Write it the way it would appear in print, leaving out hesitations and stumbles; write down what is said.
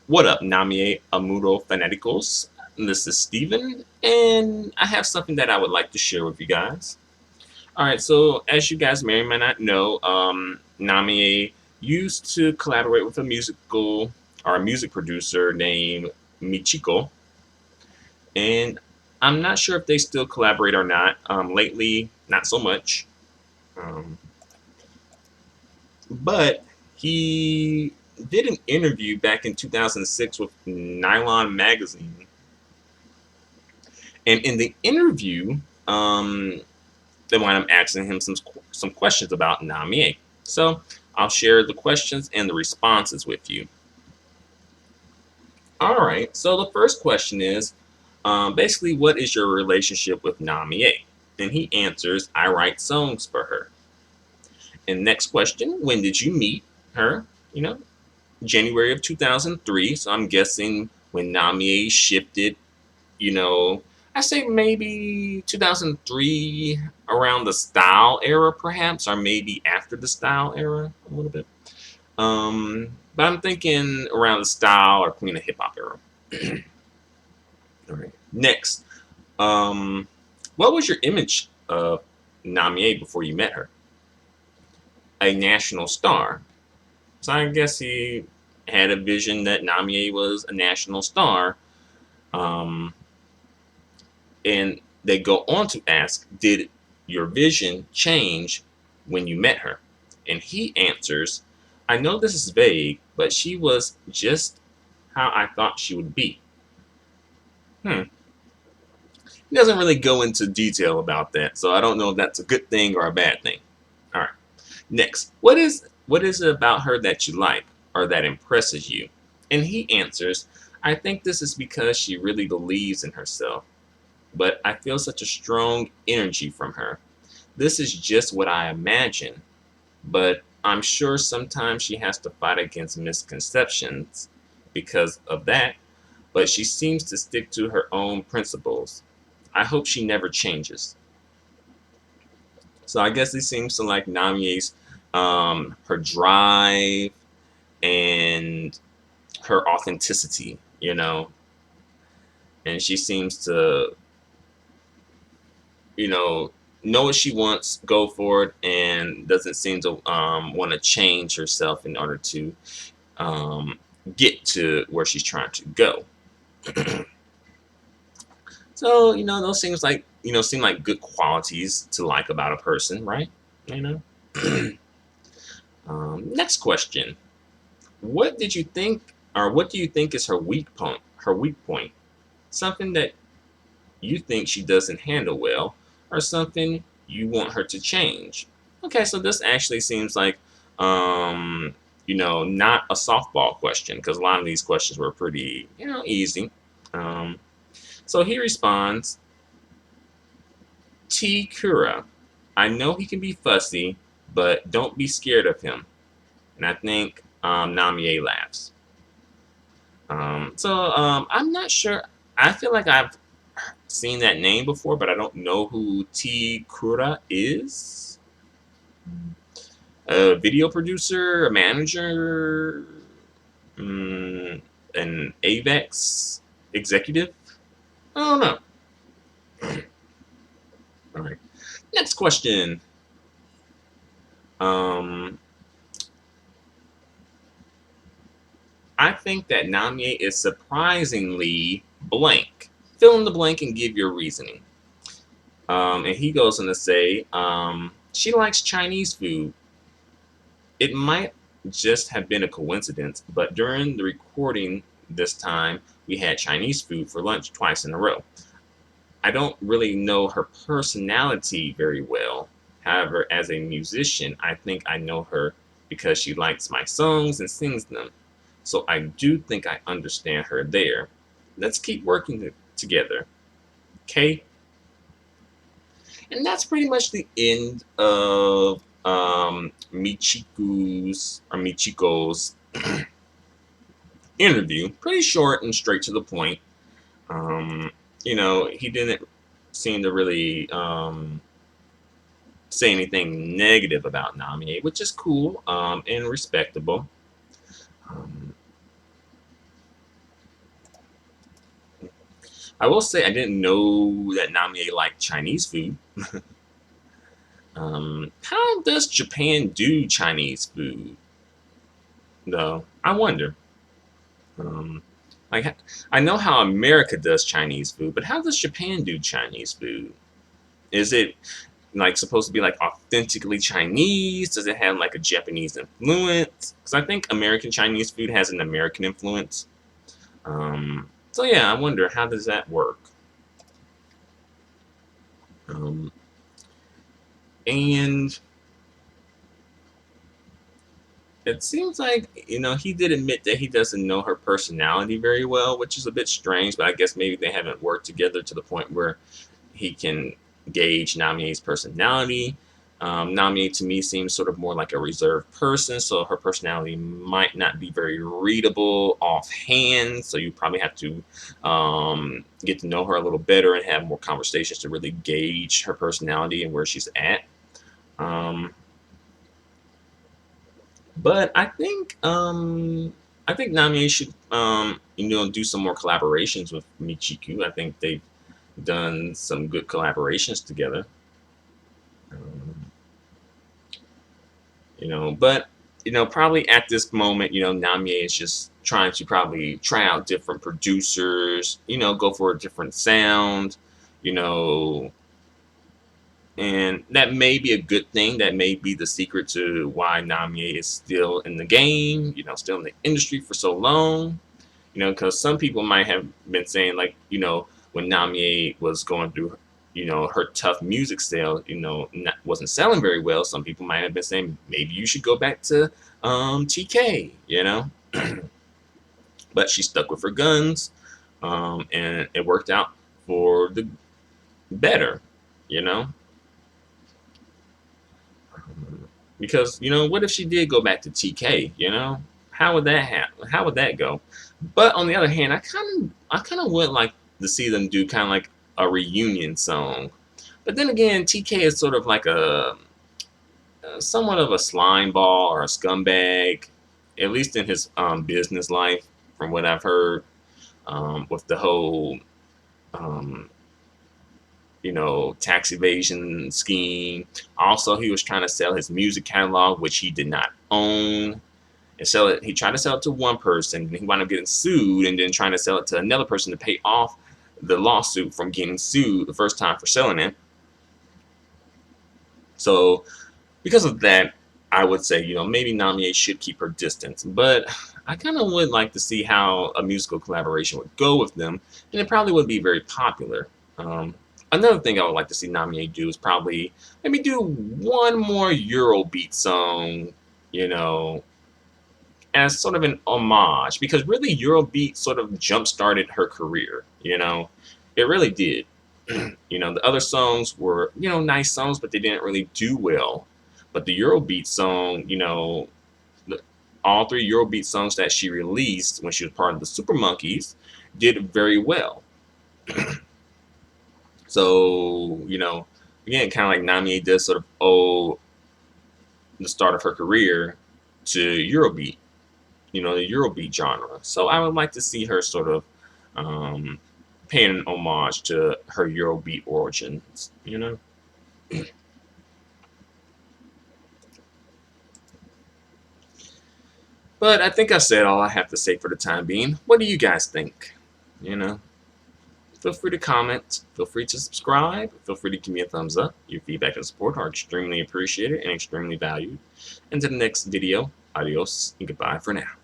What up, Namie Amuro Fanaticals? This is Steven, and I have something that I would like to share with you guys. All right, so as you guys may or may not know, Namie used to collaborate with a music producer named Michico, and I'm not sure if they still collaborate or not. Lately, not so much. Um, but he did an interview back in 2006 with Nylon Magazine. And in the interview, they wound up asking him some questions about Namie. So I'll share the questions and the responses with you. All right. So the first question is, basically, what is your relationship with Namie? And he answers, I write songs for her. And next question, when did you meet her? You know, January of 2003. So I'm guessing when Namie shifted, you know, I say maybe 2003, around the style era, perhaps, or maybe after the style era a little bit. But I'm thinking around the style or Queen of Hip Hop era. All right. Next, um, what was your image of Namie before you met her? A national star. So I guess he had a vision that Namie was a national star. Um, and they go on to ask, did your vision change when you met her? And he answers, I know this is vague, but she was just how I thought she would be. Hmm. He doesn't really go into detail about that, so I don't know if that's a good thing or a bad thing. All right. Next, what is it about her that you like or that impresses you? And he answers, I think this is because she really believes in herself, but I feel such a strong energy from her. This is just what I imagine, but I'm sure sometimes she has to fight against misconceptions because of that, but she seems to stick to her own principles. I hope she never changes. So I guess he seems to like Namie's her drive and her authenticity, and she seems to, you know what she wants, go for it, and doesn't seem to want to change herself in order to um, get to where she's trying to go. So those things like seem like good qualities to like about a person, right? You know. Next question: What did you think, or what do you think is her weak point? Her weak point, something that you think she doesn't handle well, or something you want her to change. Okay, so this actually seems like, not a softball question, because a lot of these questions were pretty, easy. Um, so he responds, T. Kura, I know he can be fussy, but don't be scared of him. And I think Namie laughs. I'm not sure. I feel like I've seen that name before, but I don't know who T. Kura is. A video producer, a manager, mm, an AVEX executive. I don't know. All right. Next question. Um, I think that Namie is surprisingly blank. Fill in the blank and give your reasoning. And he goes on to say, she likes Chinese food. It might just have been a coincidence, but during the recording this time, we had Chinese food for lunch twice in a row. I don't really know her personality very well. However, as a musician, I think I know her because she likes my songs and sings them. So I do think I understand her there. Let's keep working together. Okay? And that's pretty much the end of Michiko's interview. Pretty short and straight to the point. Um, he didn't seem to really say anything negative about Namie, which is cool and respectable. Um, I will say I didn't know that Namie liked Chinese food. How does Japan do Chinese food, though? I wonder. Um, like, I know how America does Chinese food, but how does Japan do Chinese food? Is it like supposed to be like authentically Chinese? Does it have like a Japanese influence? Because I think American Chinese food has an American influence. So yeah, I wonder how does that work? Um, and it seems like he did admit that he doesn't know her personality very well, which is a bit strange. But I guess maybe they haven't worked together to the point where he can gauge Namie's personality. Namie to me seems sort of more like a reserved person, so her personality might not be very readable offhand. So you probably have to get to know her a little better and have more conversations to really gauge her personality and where she's at. Um, but I think Namie should do some more collaborations with Michiku. I think they've done some good collaborations together. Um, but probably at this moment, Namie is just trying to probably try out different producers, go for a different sound, you know, and that may be a good thing. That may be the secret to why Namie is still in the game, still in the industry for so long. Because some people might have been saying, like, when Namie was going through, her tough music sale, wasn't selling very well. Some people might have been saying maybe you should go back to TK. But she stuck with her guns, and it worked out for the better, you know. Because what if she did go back to TK? How would that happen? How would that go? But on the other hand, I kind of would like to see them do kind of like a reunion song. But then again, TK is sort of like somewhat of a slime ball or a scumbag, at least in his business life, from what I've heard, with the whole um, tax evasion scheme. Also, he was trying to sell his music catalog, which he did not own, and sell it. He tried to sell it to one person, and he wound up getting sued, and then trying to sell it to another person to pay off the lawsuit from getting sued the first time for selling it. So, because of that, I would say maybe Namie should keep her distance, but I kind of would like to see how a musical collaboration would go with them, and it probably would be very popular. Another thing I would like to see Namie do is probably maybe do one more Eurobeat song, you know, as sort of an homage, because really Eurobeat sort of jump started her career. It really did. The other songs were nice songs, but they didn't really do well. But the Eurobeat song, all three Eurobeat songs that she released when she was part of the Super Monkeys did very well. So, again, kind of like Namie does sort of owe the start of her career to Eurobeat, the Eurobeat genre. So I would like to see her sort of paying an homage to her Eurobeat origins. But I think I said all I have to say for the time being. What do you guys think? You know, Feel free to comment. Feel free to subscribe. Feel free to give me a thumbs up. Your feedback and support are extremely appreciated and extremely valued. Until the next video, adios and goodbye for now.